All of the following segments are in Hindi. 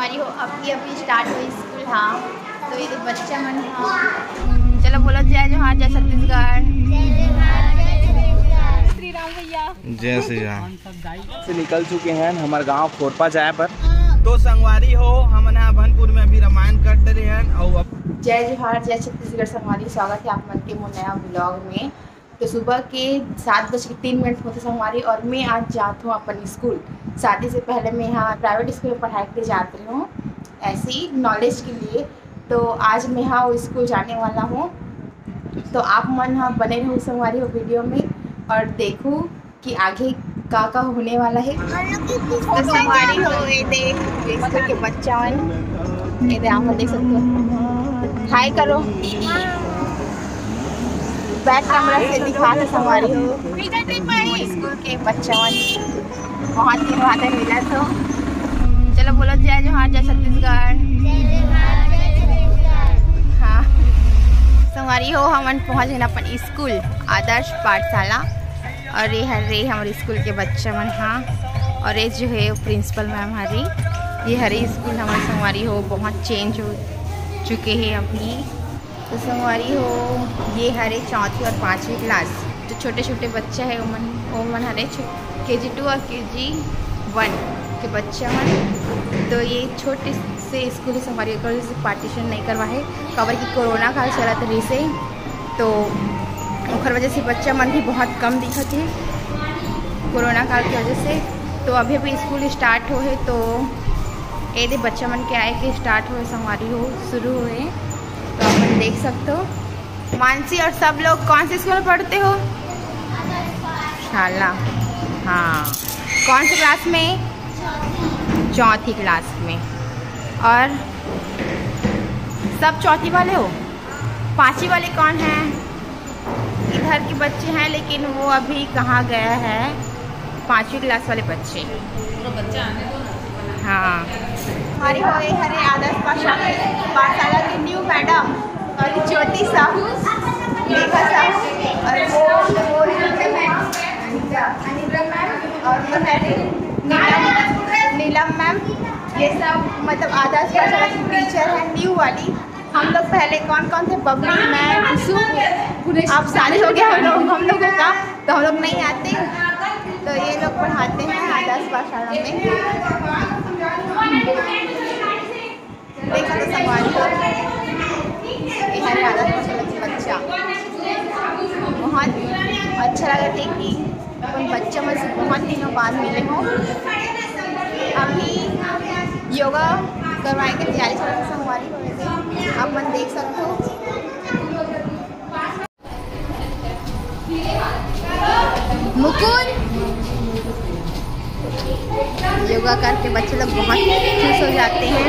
संगवारी हो अभी स्टार्ट हुई स्कूल। हाँ तो ये बच्चा मन चलो बोलो जय जोहार जय छत्तीसगढ़ श्री राम भैया जय श्री राम। से निकल चुके हैं हमारे गांव खोरपा जाए पर। तो संगवारी हो हम भनपुर में अभी रामायण कर रहे हैं और जय जोहार जय छत्तीसगढ़ संगवारी। स्वागत है आप मन के नया ब्लॉग में। तो सुबह के 7:03 होते संगवारी और मैं आज जाती हूँ अपन स्कूल। शादी से पहले मैं यहाँ प्राइवेट स्कूल में पढ़ाई के लिए जाती हूँ ऐसे ही नॉलेज के लिए। तो आज मैं यहाँ वो स्कूल जाने वाला हूँ। तो आप मन हाँ बने रहो संगवारी हो वीडियो में और देखूँ कि आगे का होने वाला है। तो संगवारी हो ये देख स्कूल के बच्चा मन ये आप देख सकते हो। हाय करो बैक कैमरा से दिखा दे संगवारी हो स्कूल के बच्चा मन बहुत दिन बाद मिला। तो चलो बोलो जय जोहार जय छत्तीसगढ़। हाँ संगवारी हो हम पहुँच गए अपन स्कूल आदर्श पाठशाला और ये है हमारे स्कूल के बच्चा मन। हाँ और ये जो है प्रिंसिपल मैम हरी ये हरी स्कूल हमारे संगवारी हो बहुत चेंज हो चुके हैं अभी। तो संगवारी हो ये हरे 4वीं और 5वीं क्लास जो छोटे छोटे बच्चे हैं वो मन हरे KG2 और KG1 के बच्चा मन। तो ये छोटे से स्कूल संगवारी से पार्टीशन नहीं करवा है कवर की कोरोना काल चला रही से। तो उखर वजह से बच्चा मन भी बहुत कम दिखत है कोरोना काल की वजह से। तो अभी स्कूल स्टार्ट हो है तो ये बच्चा मन के आए के स्टार्ट हो संगवारी हो शुरू हुए। तो अपन देख सकते हो मानसी और सब लोग कौन से स्कूल में पढ़ते हो? शाला। हाँ कौन सी क्लास में? 4वीं क्लास में। और सब 4वीं वाले हो? 5वीं वाले कौन हैं? इधर के बच्चे हैं लेकिन वो अभी कहाँ गया है 5वीं क्लास वाले बच्चे। हाँ हमारे हरे आदर्श पाठशाला की न्यू मैडम और ज्योति साहू मेघा साहू और वो अनिता मैम और नीलम मैम ये सब मतलब आदर्श पाठशाला की टीचर है न्यू वाली। हम लोग पहले कौन कौन थे बबली मैम कुसुम आप सारे हो गए हम लोगों का तो हम लोग नहीं आते। तो ये लोग पढ़ाते हैं आदर्श पाठशाला में। देख सकते संगवारी हो ये हमारे आदर्श पाठशाला के बच्चा बहुत अच्छा लगा थे कि उन बच्चों में से बहुत दिनों बाद मिले हों। अभी योगा करवाने की तैयारी चल रही संगवारी हो रही आप मन देख सकते हो। मुकुंद योगा करके बच्चे लोग बहुत खुश हो जाते हैं।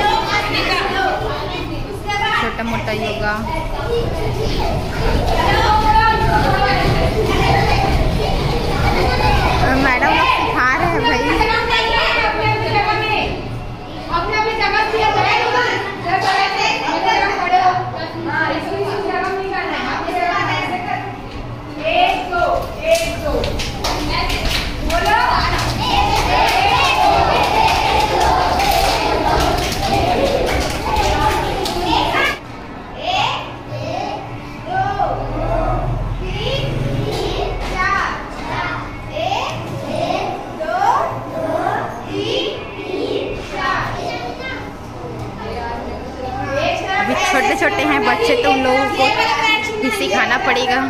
छोटा मोटा योगा मैडम लोग सिखा रहे हैं भाई। छोटे छोटे हैं बच्चे तो उन लोगों को भी सिखाना पड़ेगा।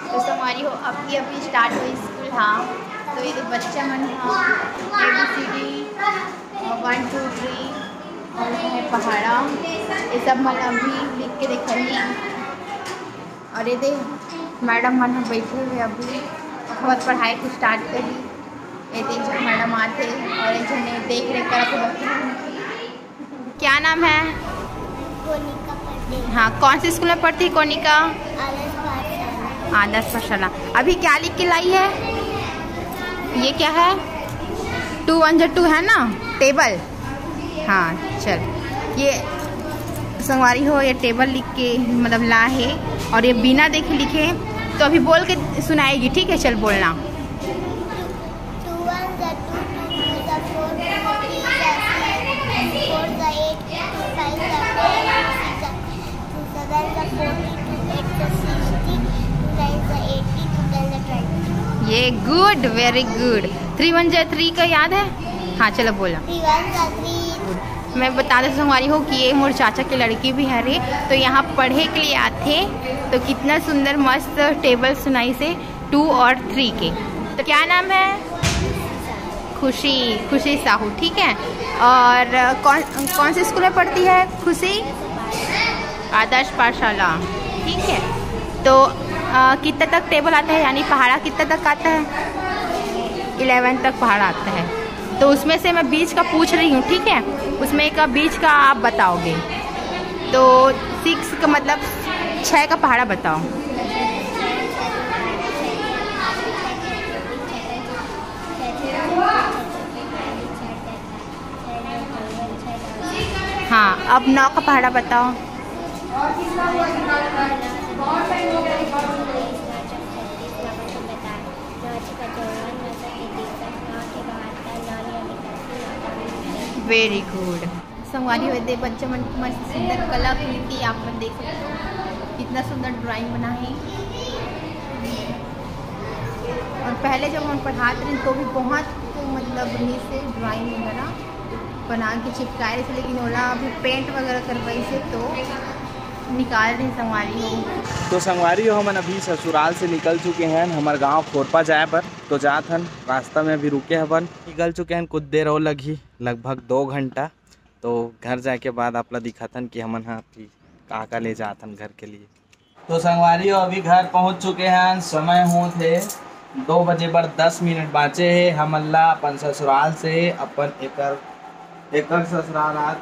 तो संगवारी हो अभी स्टार्ट हुई स्कूल। हाँ तो ये बच्चा मन ABCD 1 2 3 और है पहाड़ा ये सब मन अभी लिख के दिखाई। और ये देख मैडम मन बैठे हुए अभी बहुत पढ़ाई को स्टार्ट करी। ये देख मैडम आते और एक जने देख रेख कर। क्या नाम है? हाँ कौन सी स्कूल में पढ़ती है कोनिका? आदर्श पाठशाला। अभी क्या लिख के लाई है? ये क्या है? 2 1 2 है ना टेबल। हाँ चल ये संगवारी हो ये टेबल लिख के मतलब ला है और ये बिना देखे लिखे, तो अभी बोल के सुनाएगी, ठीक है? चल बोलना। 2 1 2 2 4 4 8 2 5 2 7 40 2 8 60 2 9 80 2 10 20। ये गुड, वेरी गुड। 3 1 3 का याद है? हाँ चलो बोला। 3 1 3। मैं बता दे संगवारी हो कि ये मोर चाचा की लड़की भी है रे, तो यहाँ पढ़े के लिए आते, तो कितना सुंदर मस्त टेबल सुनाई से 2 और 3 के। तो क्या नाम है? खुशी साहू, ठीक है। और कौन से स्कूल में पढ़ती है खुशी? आदर्श पाठशाला, ठीक है। तो कितना तक टेबल आता है, यानी पहाड़ा कितना तक आता है? 11 तक पहाड़ा आता है। तो उसमें से मैं बीच का पूछ रही हूँ, ठीक है? उसमें का बीच का आप बताओगे। तो 6 का मतलब 6 का पहाड़ा बताओ। हाँ, अब 9 का पहाड़ा बताओ। Very good. संगवारी हो दे बच्चा मन मस्त सुंदर कलाकृति आप मन देख सकते हो, कितना सुंदर ड्राइंग बना है। और पहले जब हम पढ़ाते रहे तो भी बहुत मतलब रही से ड्राइंग वगैरह बना के चिपकाए थे, लेकिन ओला अभी पेंट वगैरह करवाई से तो निकाल रहे संगवारी हो। तो संगवारी हो हम अभी ससुराल से निकल चुके हैं हमारे गांव खोरपा जाए पर, तो जात हन रास्ता में अभी रुके हवन, निकल चुके हैं। कुछ देर और लगी, लगभग 2 घंटा। तो घर जाए के बाद आप दिखाथन कि हमन हाँ का ले जाथन घर के लिए। तो संगवारी हो अभी घर पहुंच चुके हैं, समय हो थे 2 बजे बर 10 मिनट बाँचे है। हम अल्लाह अपन ससुराल से अपन एकर ससुराल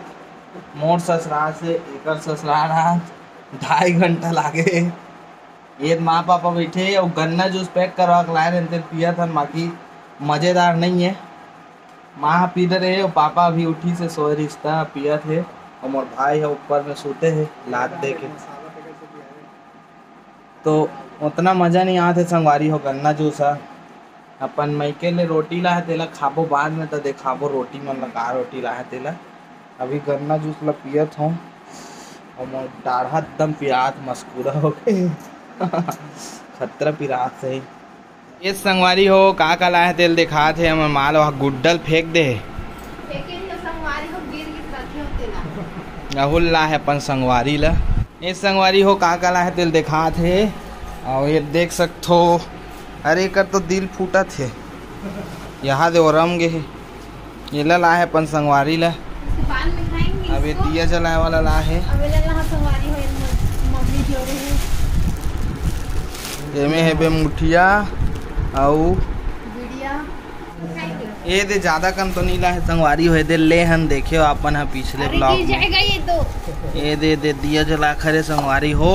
मोर ससुराल से एकर ससुराल 2.5 घंटा लागे। ये माँ पापा बैठे और गन्ना जूस पैक करवा के लाए रहते पिया था, बाकी मज़ेदार नहीं है। माँ पी रहे और पापा अभी उठी से सोए रिश्ता पिया थे, और मोर भाई है ऊपर में सोते है लाद दे के। तो उतना मज़ा नहीं आते संगवारी हो गन्ना जूस है। अपन मैके ले रोटी ला है तेला खाबो बाद में, तो देखाबो रोटी मन लगा रोटी ला है तेला। अभी गन्ना जूस ला पियत हूँ और मोर डाढ़ा एकदम पिरात मस्कुरा हो गए खतरा पिरात से। ये संगवारी हो का लाए तेल दिखा थे हम माल वहाँ गुड्डल फेंक दे राहुल ला है अपन संगवारी ला। ये संगवारी हो का लाए तेल दिखा थे, और ये देख सकते हो। अरे कर तो दिल फूटा थे यहाँ दे रम गे है। ये ला है अपन संगवारी ला, अब ये दिया जलाए वाला ला है। एमे है बे मुठिया और ये दे ज्यादा कम तो नहीं ला है संगवारी हो दे ले हम देखे हो अपन है पिछले ब्लॉग में। ये दे दिया जला खरे संगवारी हो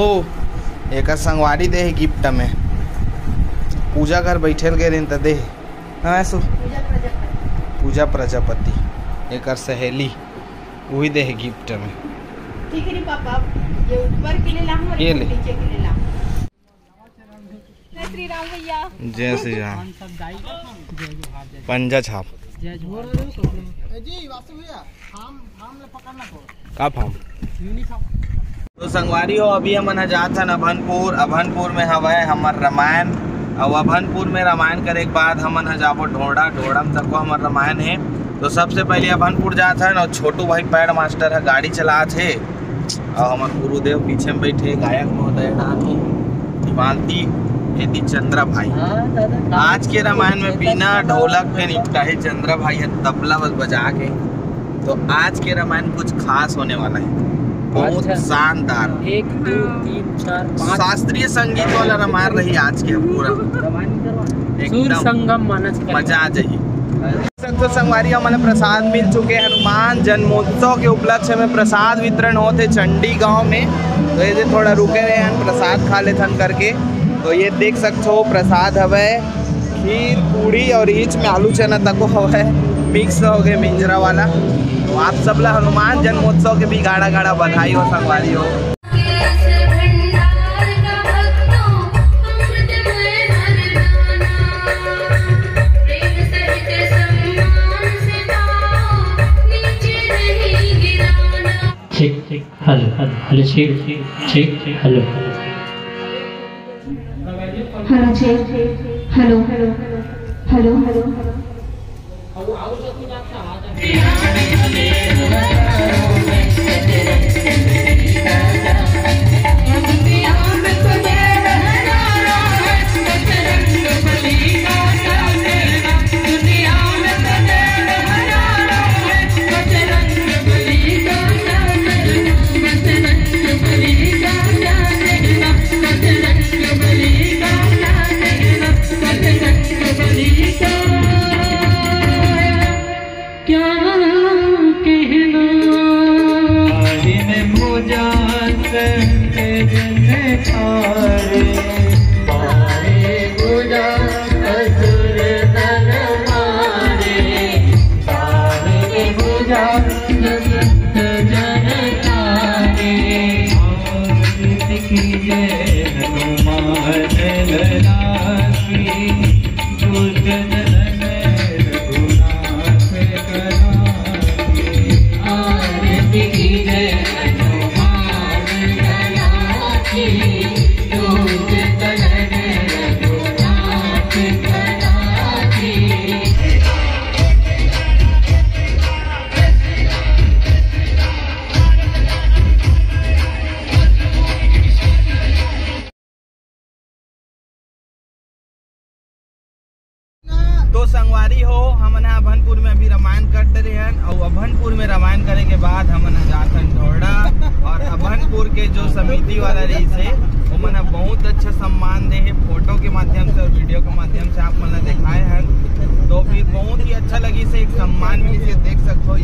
एक संगवारी दे है गिफ्ट में। पूजा घर बैठे गए तो दे हाँ सो पूजा प्रजापति एक सहेली वही दे है गिफ्ट में। ठीक है पापा, ये ऊपर के लिए ला और ये ले नीचे के लिए ला। जय श्री राम भैया। जय श्री राम। पंजा छाप का फार्म। तो संगवारी हो अभी हमन जात हन अभनपुर में हवा हमार रामायण, और अभनपुर में रामायण करे के बाद हमन जाबो ढोड़ा में सबको हमार रामायण है। तो सबसे पहले अभनपुर जात हन, और छोटू भाई पैड मास्टर है गाड़ी चलात है, और हमार गुरुदेव पीछे में बैठे गायक महोदय मालती खेती चंद्रा भाई। आज के रामायण में बिना ढोलक पे निपटा है, चंद्रा भाई है तबला बस बजा के। तो आज के रामायण कुछ खास होने वाला है, बहुत शानदार 1 2 3 4 5 शास्त्रीय संगीत वाला रामायण रही आज के पूरा सूर संगम मानस मजा आ जाइए। तो संगवारी हमारे प्रसाद मिल चुके हैं। हनुमान जन्मोत्सव के उपलक्ष्य में प्रसाद वितरण होते चंडी गांव में, तो ये थोड़ा रुके रहे हैं प्रसाद खा लेथन करके। तो ये देख सकते हो प्रसाद हवे खीर पूड़ी और ईच में आलू चना तक हवे मिक्स हो गए मिंजरा वाला। आप सब ला हनुमान जन्मोत्सव के भी गाड़ा गाड़ा बधाई हो संगवारी हो। ठीक हेलो ठीक हेलो तो संगवारी हो हमन अभनपुर में अभी रामायण करते रहे हैं और अभनपुर में रामायण करे के बाद हमन जाथन ढोड़ा और अभनपुर के जो समिति वाला रही से उमन बहुत अच्छा सम्मान दे है, फोटो के माध्यम से और वीडियो के माध्यम से आप मन दिखाए हैं। तो फिर बहुत ही अच्छा लगी से एक सम्मान मिली से देख सकते हो